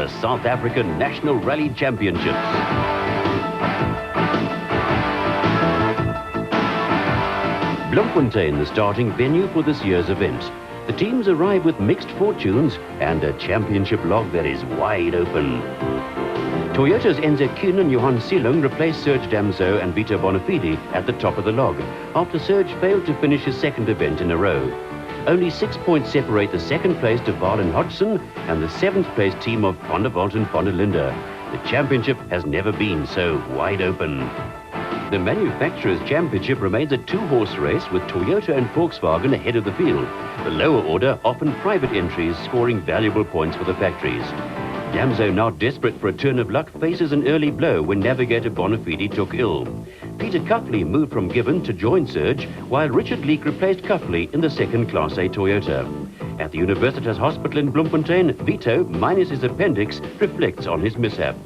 the South African National Rally Championships. Bloemfontein, the starting venue for this year's event. The teams arrive with mixed fortunes and a championship log that is wide open. Toyota's Enzo Kuhn and Johan Silung replaced Serge Damso and Vito Bonafide at the top of the log, after Serge failed to finish his second event in a row. Only 6 points separate the second place de Waal and Hodgson and the seventh place team of Van der Walt and Van der Linde. The championship has never been so wide open. The Manufacturers' Championship remains a two-horse race with Toyota and Volkswagen ahead of the field. The lower order, often private entries, scoring valuable points for the factories. Damso, now desperate for a turn of luck, faces an early blow when navigator Bonafide took ill. Peter Cuffley moved from Gibbon to join Serge, while Richard Leek replaced Cuffley in the second Class A Toyota. At the Universitas Hospital in Bloemfontein, Vito, minus his appendix, reflects on his mishap.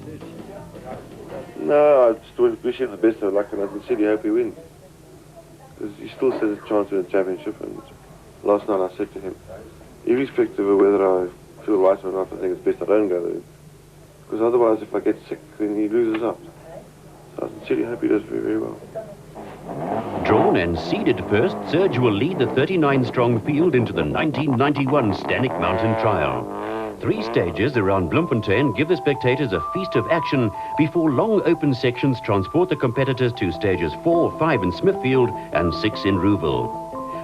No, I just wish him the best of luck, and I sincerely hope he wins. Because he still stands a chance to win the championship, and last night I said to him, irrespective of whether I feel right or not, I think it's best I don't go there. Because otherwise, if I get sick, then he loses out. So I sincerely hope he does very, very well. Drawn and seeded first, Serge will lead the 39-strong field into the 1991 Stanek Mountain Trial. 3 stages around Bloemfontein give the spectators a feast of action before long open sections transport the competitors to stages 4, 5 in Smithfield and 6 in Rouville.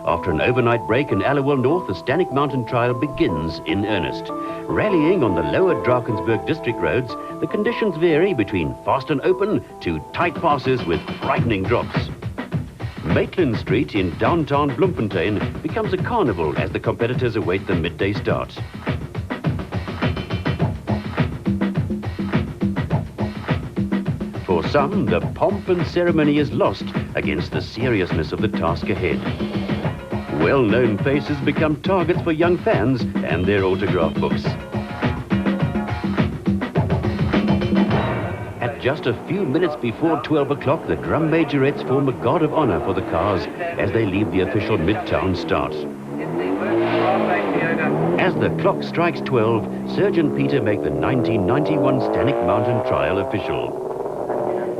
After an overnight break in Allowell North, the Stanek Mountain Trial begins in earnest. Rallying on the lower Drakensberg district roads, the conditions vary between fast and open to tight passes with frightening drops. Maitland Street in downtown Bloemfontein becomes a carnival as the competitors await the midday start. For some, the pomp and ceremony is lost against the seriousness of the task ahead. Well-known faces become targets for young fans and their autograph books. At just a few minutes before 12 o'clock, the drum majorettes form a guard of honor for the cars as they leave the official Midtown start. As the clock strikes 12, Serge and Peter make the 1991 Stanek Mountain Trial official.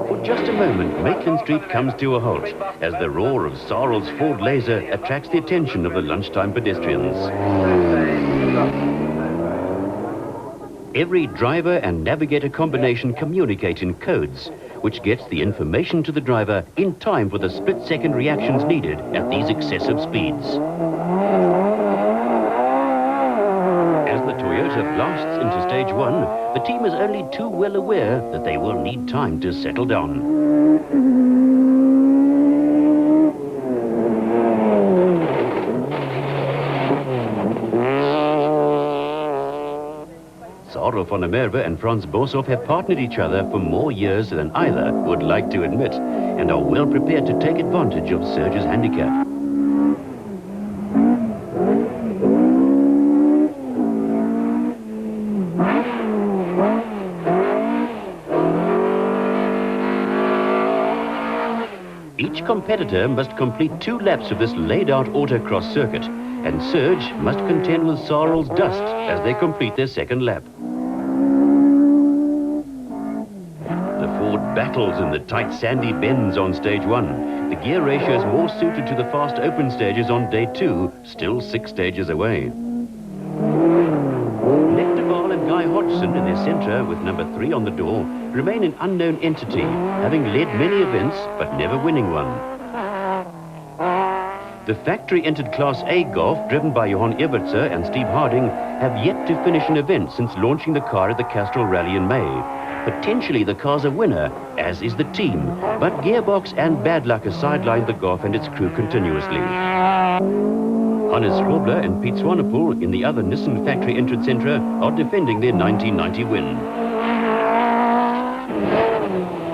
For just a moment, Maitland Street comes to a halt as the roar of Sarel's Ford Laser attracts the attention of the lunchtime pedestrians. Every driver and navigator combination communicate in codes, which gets the information to the driver in time for the split-second reactions needed at these excessive speeds. As the Toyota blasts into stage 1, the team is only too well aware that they will need time to settle down. Sarel van der Merwe and Frans Boshoff have partnered each other for more years than either would like to admit, and are well prepared to take advantage of Serge's handicap. Each competitor must complete 2 laps of this laid-out autocross circuit, and Serge must contend with Sarel's dust as they complete their second lap. The Ford battles in the tight sandy bends on stage 1. The gear ratio is more suited to the fast open stages on day 2, still 6 stages away. Nick de Waal and Guy Hodgson in their centre with number 3 on the door remain an unknown entity, having led many events but never winning one. The factory-entered Class A Golf, driven by Johan Evertse and Steve Harding, have yet to finish an event since launching the car at the Castrol Rally in May. Potentially the car's a winner, as is the team, but gearbox and bad luck has sidelined the Golf and its crew continuously. Hannes Robler and Piet Swanepoel in the other Nissan factory-entered centre are defending their 1990 win.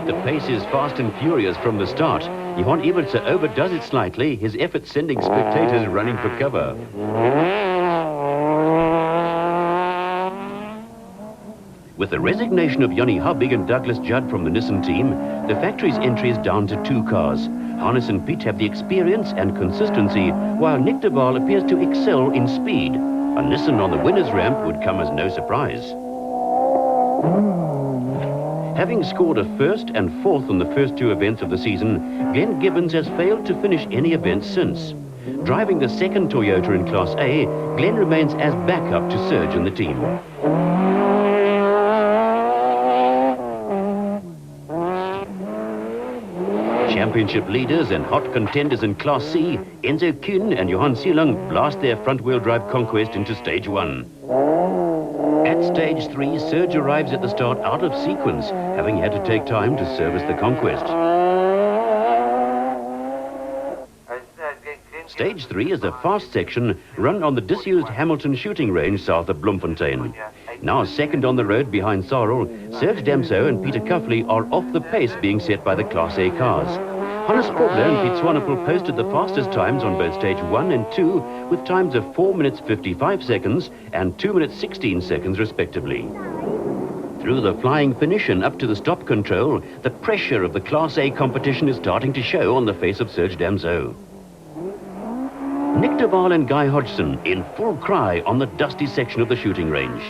The pace is fast and furious from the start. Johan Evertse overdoes it slightly, his efforts sending spectators running for cover. With the resignation of Jonny Hubig and Douglas Judd from the Nissan team, the factory's entry is down to 2 cars. Hannes and Piet have the experience and consistency, while Nick de Waal appears to excel in speed. A Nissan on the winner's ramp would come as no surprise. Having scored a first and fourth on the first two events of the season, Glenn Gibbons has failed to finish any events since. Driving the second Toyota in Class A, Glenn remains as backup to Serge in the team. Championship leaders and hot contenders in Class C, Enzo Kuhn and Johan Seelung blast their front-wheel drive conquest into Stage 1. At Stage 3, Serge arrives at the start out of sequence, having had to take time to service the conquest. Stage 3 is a fast section run on the disused Hamilton shooting range south of Bloemfontein. Now second on the road behind Sarel, Serge Damso and Peter Cuffley are off the pace being set by the Class A cars. Hannes Grobler and Piet Swanepoel posted the fastest times on both Stage 1 and 2 with times of 4 minutes 55 seconds and 2 minutes 16 seconds respectively. Through the flying finish and up to the stop control, the pressure of the Class A competition is starting to show on the face of Serge Damso. Nick de Waal and Guy Hodgson in full cry on the dusty section of the shooting range.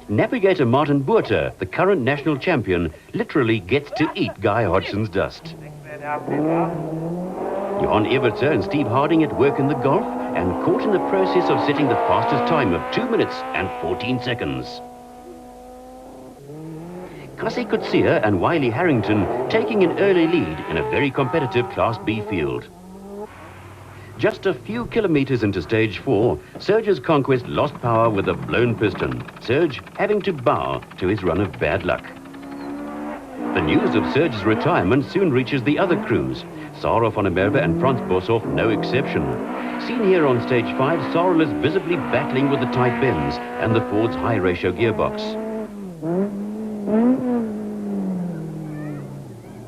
Navigator Martin Boerter, the current national champion, literally gets to eat Guy Hodgson's dust. Johan Evertse and Steve Harding at work in the Golf and caught in the process of setting the fastest time of 2 minutes and 14 seconds. Cassie Coetzee and Wiley Harrington taking an early lead in a very competitive Class B field. Just a few kilometers into Stage 4, Serge's conquest lost power with a blown piston, Serge having to bow to his run of bad luck. The news of Serge's retirement soon reaches the other crews. Sarah van der Merwe and Frans Boshoff no exception. Seen here on Stage 5, Sarah is visibly battling with the tight bends and the Ford's high-ratio gearbox.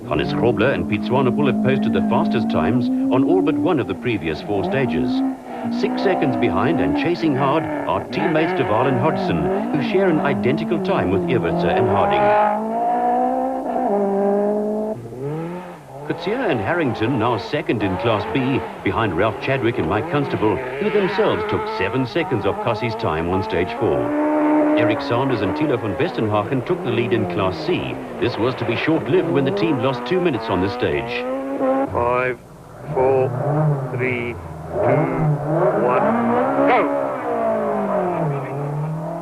Hannes Grobler and Piet Swanepoel have posted the fastest times on all but one of the previous 4 stages. 6 seconds behind and chasing hard are teammates de Waal and Hodgson, who share an identical time with Evertse and Harding. Coetzee and Harrington now second in Class B, behind Ralph Chadwick and Mike Constable, who themselves took 7 seconds off Cassie's time on Stage 4. Eric Sanders and Thilo van Westenhagen took the lead in Class C. This was to be short-lived when the team lost 2 minutes on the stage. 5, 4, 3, 2, 1, go!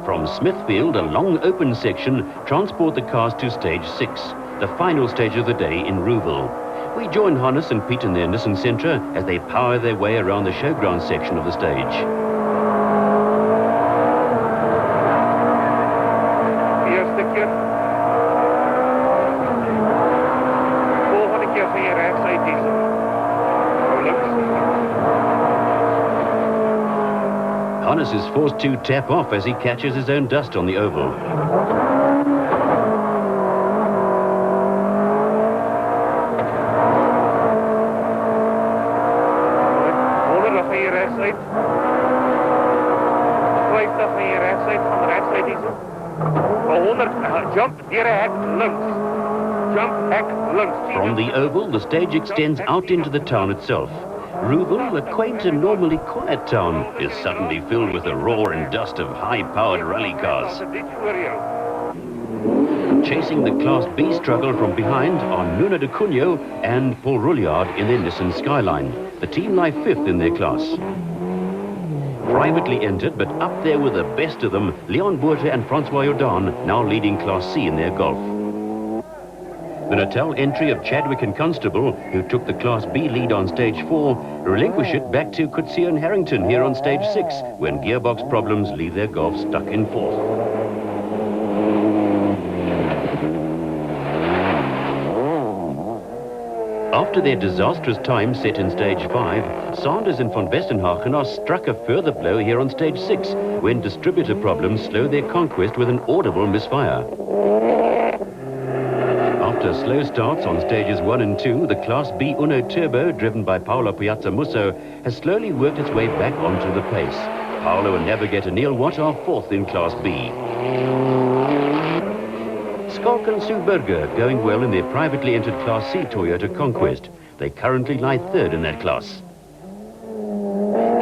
From Smithfield, a long open section, transport the cars to Stage 6, the final stage of the day in Rouville. We join Hannes and Piet in their Nissan Sentra as they power their way around the showground section of the stage. Hannes is forced to tap off as he catches his own dust on the oval. From the oval, the stage extends out into the town itself. Rouville, a quaint and normally quiet town, is suddenly filled with the roar and dust of high-powered rally cars. Chasing the Class B struggle from behind are Nuno de Cunha and Paul Rouliard in their Nissan Skyline. The team lie 5th in their class. Privately entered, but up there with the best of them, Leon Boerter and Francois Jordan, now leading Class C in their Golf. The Natal entry of Chadwick and Constable, who took the Class B lead on Stage 4, relinquish it back to Coetzee and Harrington here on Stage 6, when gearbox problems leave their Golf stuck in 4th. After their disastrous time set in Stage 5, Sanders and van Westenhagen are struck a further blow here on Stage 6, when distributor problems slow their conquest with an audible misfire. After slow starts on Stages 1 and 2, the Class B Uno Turbo, driven by Paolo Piazza Musso, has slowly worked its way back onto the pace. Paolo and navigator Neil Watt are 4th in Class B. Schalk and Sue Berger going well in their privately entered Class C Toyota Conquest. They currently lie 3rd in that class.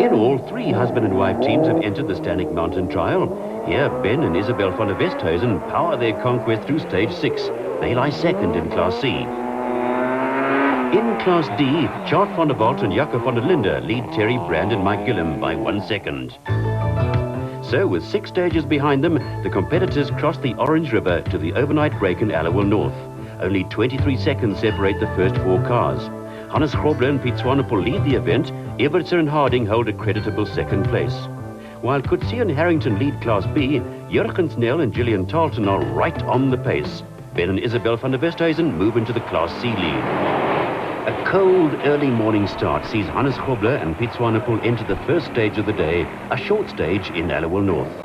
In all, 3 husband and wife teams have entered the Stanek Mountain Trial. Here, Ben and Isabel van der Westhuizen power their conquest through stage 6. They lie second in Class C. In Class D, Chart van der Walt and Jaco van der Linde lead Terry Brand and Mike Gillum by 1 second. So, with 6 stages behind them, the competitors cross the Orange River to the overnight break in Allowell North. Only 23 seconds separate the first 4 cars. Hannes Grobler and Piet Swanepoel lead the event. Evertser and Harding hold a creditable second place. While Coetzee and Harrington lead Class B, Jurgens Nel and Gillian Tarleton are right on the pace. Ben and Isabel van der Westhuizen move into the Class C lead. A cold early morning start sees Hannes Grobler and Piet Swanepoel enter the first stage of the day, a short stage in Allowell North.